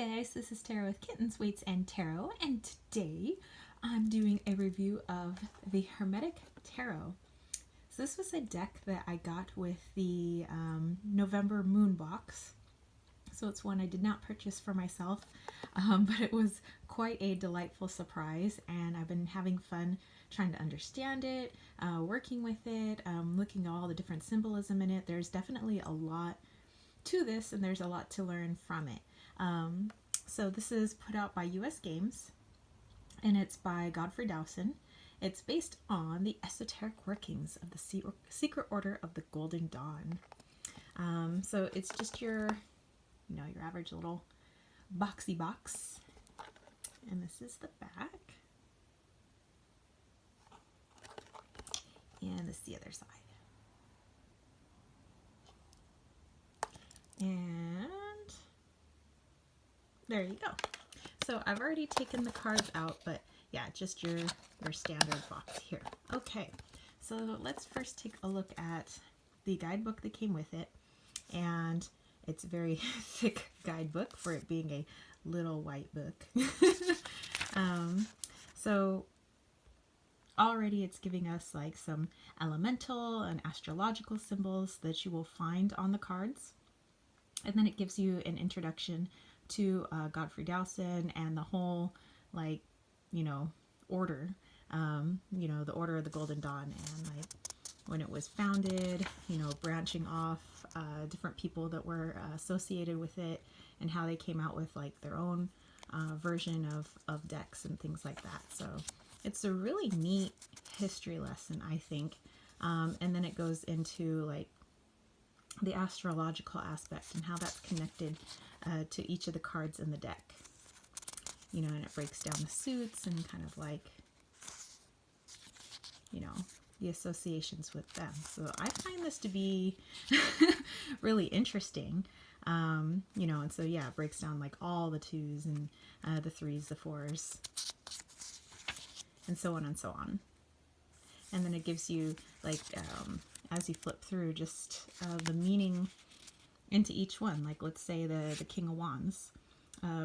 guys, this is Tarot with Kittens, Weights, and Tarot, and today I'm doing a review of the Hermetic Tarot. So this was a deck that I got with the November MoonBox. So it's one I did not purchase for myself, but it was quite a delightful surprise, and I've been having fun trying to understand it, working with it, looking at all the different symbolism in it. There's definitely a lot to this, and there's a lot to learn from it. So this is put out by US Games, and it's by Godfrey Dowson. It's based on the esoteric workings of the Secret Order of the Golden Dawn. So it's just your average little boxy box. And this is the back. And this is the other side. And there you go. So I've already taken the cards out, but yeah, just your standard box here. Okay, so let's first take a look at the guidebook that came with it. And it's a very thick guidebook for it being a little white book. So already it's giving us like some elemental and astrological symbols that you will find on the cards. And then it gives you an introduction to Godfrey Dowson and the whole, order, the Order of the Golden Dawn, and like when it was founded, branching off, different people that were associated with it, and how they came out with like their own version of decks and things like that. So it's a really neat history lesson, I think. And then it goes into like the astrological aspect and how that's connected to each of the cards in the deck. And it breaks down the suits and kind of like, the associations with them. So I find this to be really interesting. And so yeah, it breaks down like all the twos and the threes, the fours, and so on and so on. And then it gives you like, as you flip through, just the meaning into each one. Like let's say the King of Wands,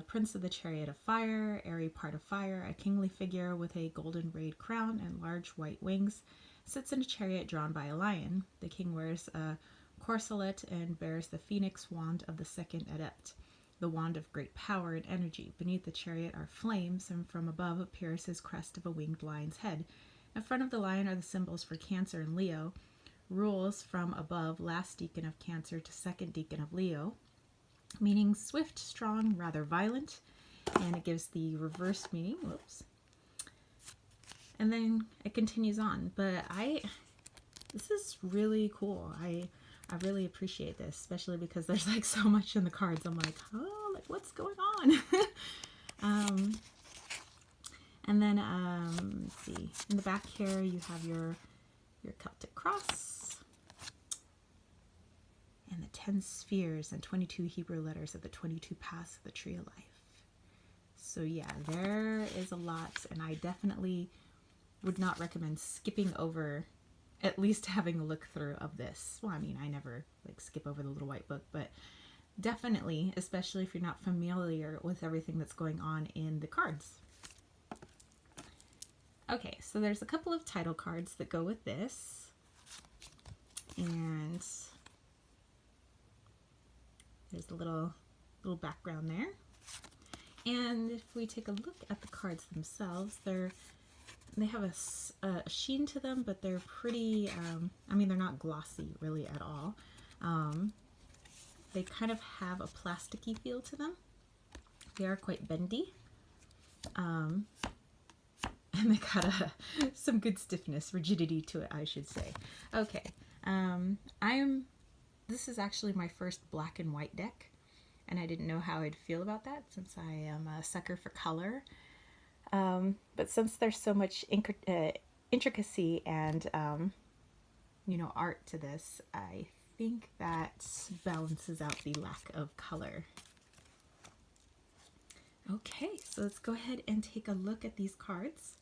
Prince of the Chariot of Fire, airy part of fire, a kingly figure with a golden rayed crown and large white wings, sits in a chariot drawn by a lion. The king wears a corselet and bears the phoenix wand of the second adept, the wand of great power and energy. Beneath the chariot are flames, and from above appears his crest of a winged lion's head. In front of the lion are the symbols for Cancer and Leo. Rules from above, last deacon of Cancer to second deacon of Leo, meaning swift, strong, rather violent. And it gives the reverse meaning. Whoops. And then it continues on. But this is really cool. I really appreciate this, especially because there's like so much in the cards. I'm like, oh, like what's going on? And then let's see. In the back here, you have your Celtic cross and the 10 spheres and 22 Hebrew letters of the 22 paths of the tree of life. So yeah, there is a lot, and I definitely would not recommend skipping over at least having a look through of this. Well, I mean, I never like skip over the little white book, but definitely, especially if you're not familiar with everything that's going on in the cards. Okay, so there's a couple of title cards that go with this, and there's the little background there. And if we take a look at the cards themselves, they have a sheen to them, but they're pretty, they're not glossy really at all. They kind of have a plasticky feel to them. They are quite bendy. And they got some good stiffness, rigidity to it, I should say. Okay, this is actually my first black and white deck, and I didn't know how I'd feel about that since I am a sucker for color. But since there's so much intricacy and, art to this, I think that balances out the lack of color. Okay, so let's go ahead and take a look at these cards.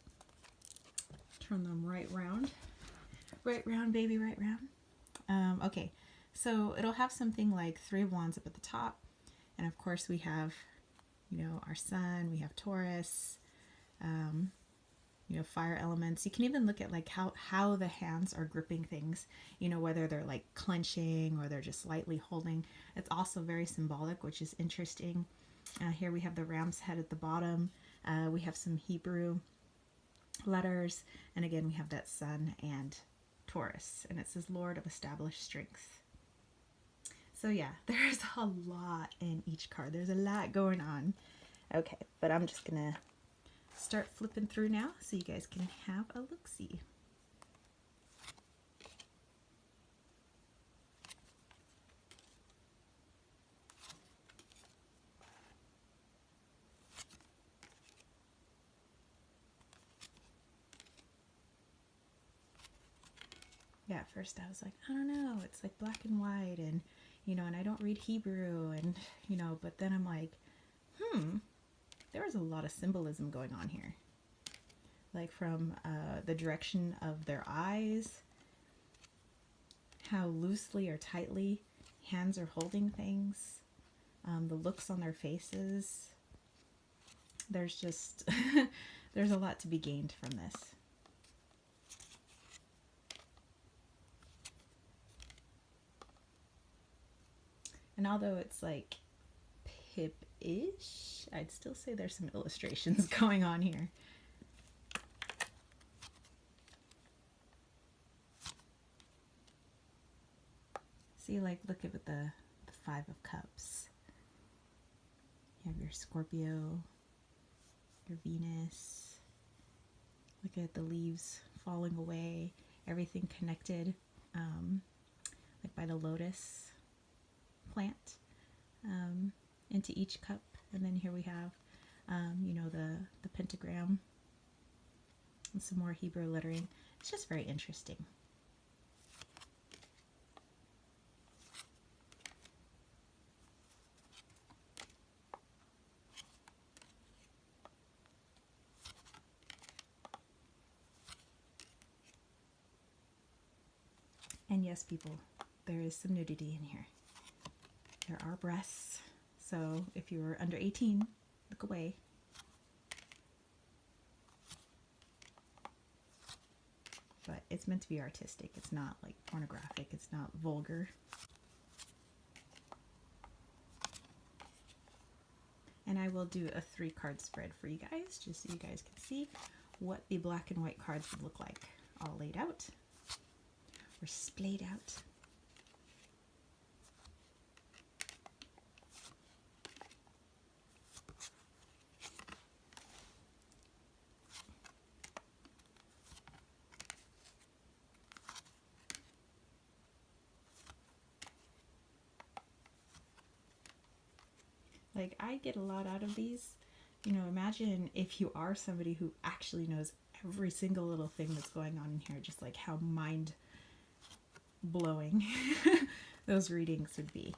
Turn them right round. Right round, baby, right round. Okay, so it'll have something like 3 of Wands up at the top, and of course we have, you know, our sun, we have Taurus, you know, fire elements. You can even look at like how the hands are gripping things, you know, whether they're like clenching or they're just lightly holding. It's also very symbolic, which is interesting. Here we have the ram's head at the bottom. We have some Hebrew letters, and again we have that sun and Taurus, and it says Lord of established strength. So yeah, there's a lot in each card. There's a lot going on. Okay, but I'm just gonna start flipping through now so you guys can have a look-see. Yeah, at first I was like, I don't know, it's like black and white, and you know, and I don't read Hebrew, and you know, but then I'm like, there was a lot of symbolism going on here. Like from the direction of their eyes, how loosely or tightly hands are holding things, the looks on their faces. There's just, there's a lot to be gained from this. And although it's like Pip-ish, I'd still say there's some illustrations going on here. See, like, look at the Five of Cups. You have your Scorpio, your Venus. Look at the leaves falling away, everything connected, like by the lotus plant, into each cup. And then here we have, you know, the pentagram and some more Hebrew lettering. It's just very interesting. And yes, people, there is some nudity in here. There are breasts, so if you were under 18, look away. But it's meant to be artistic. It's not like pornographic. It's not vulgar. And I will do a 3-card spread for you guys, just so you guys can see what the black and white cards would look like, all laid out or splayed out. Like, I get a lot out of these. You know, imagine if you are somebody who actually knows every single little thing that's going on in here, just like how mind-blowing those readings would be.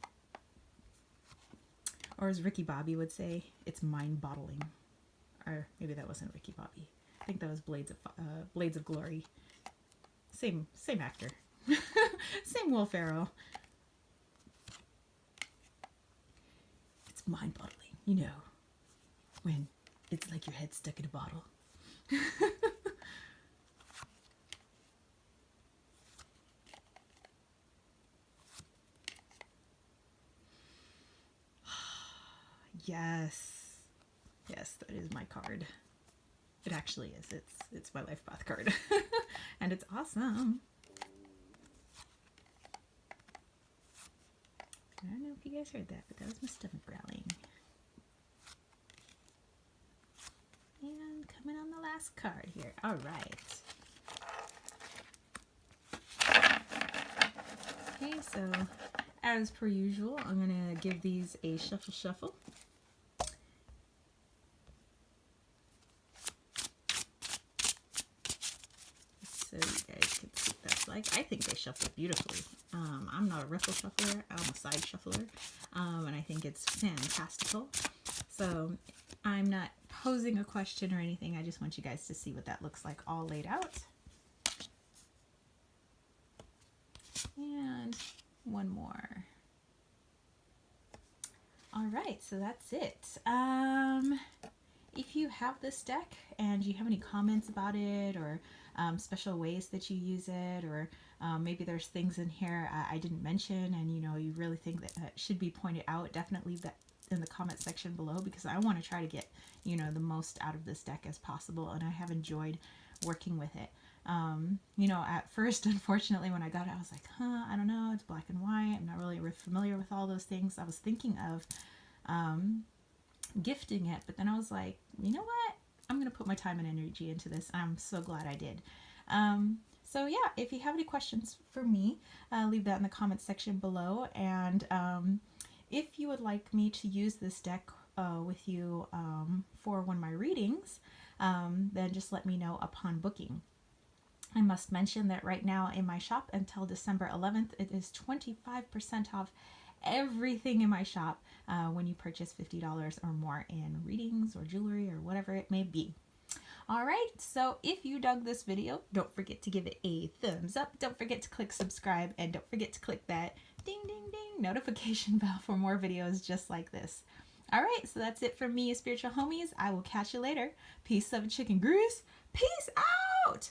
Or as Ricky Bobby would say, it's mind-boggling. Or maybe that wasn't Ricky Bobby. I think that was Blades of Glory. Same actor. Same Will Ferrell. Mind-boggling, you know, when it's like your head stuck in a bottle. Yes, that is my card. It actually is. It's my life path card. And it's awesome. I don't know if you guys heard that, but that was my stomach growling. And coming on the last card here. All right. Okay, so as per usual, I'm going to give these a shuffle. So you guys can see what that's like. I think they shuffle beautifully. I'm not a riffle shuffler, I'm a side shuffler, and I think it's fantastical. So I'm not posing a question or anything, I just want you guys to see what that looks like all laid out. And one more. All right, so that's it. have this deck and you have any comments about it, or special ways that you use it, or maybe there's things in here I didn't mention and you really think that should be pointed out, definitely leave that in the comment section below, because I want to try to get the most out of this deck as possible, and I have enjoyed working with it. At first, unfortunately, when I got it, I was like, I don't know, it's black and white, I'm not really familiar with all those things. I was thinking of gifting it, but then I was like, you know what, I'm gonna put my time and energy into this. I'm so glad I did. So yeah, if you have any questions for me, leave that in the comment section below, and if you would like me to use this deck with you for one of my readings, then just let me know upon booking. I must mention that right now in my shop until December 11th, it is 25% off everything in my shop when you purchase $50 or more in readings or jewelry or whatever it may be. Alright, so if you dug this video, don't forget to give it a thumbs up, don't forget to click subscribe, and don't forget to click that ding ding ding notification bell for more videos just like this. Alright, so that's it from me, spiritual homies. I will catch you later. Peace, love, and chicken grease. Peace out!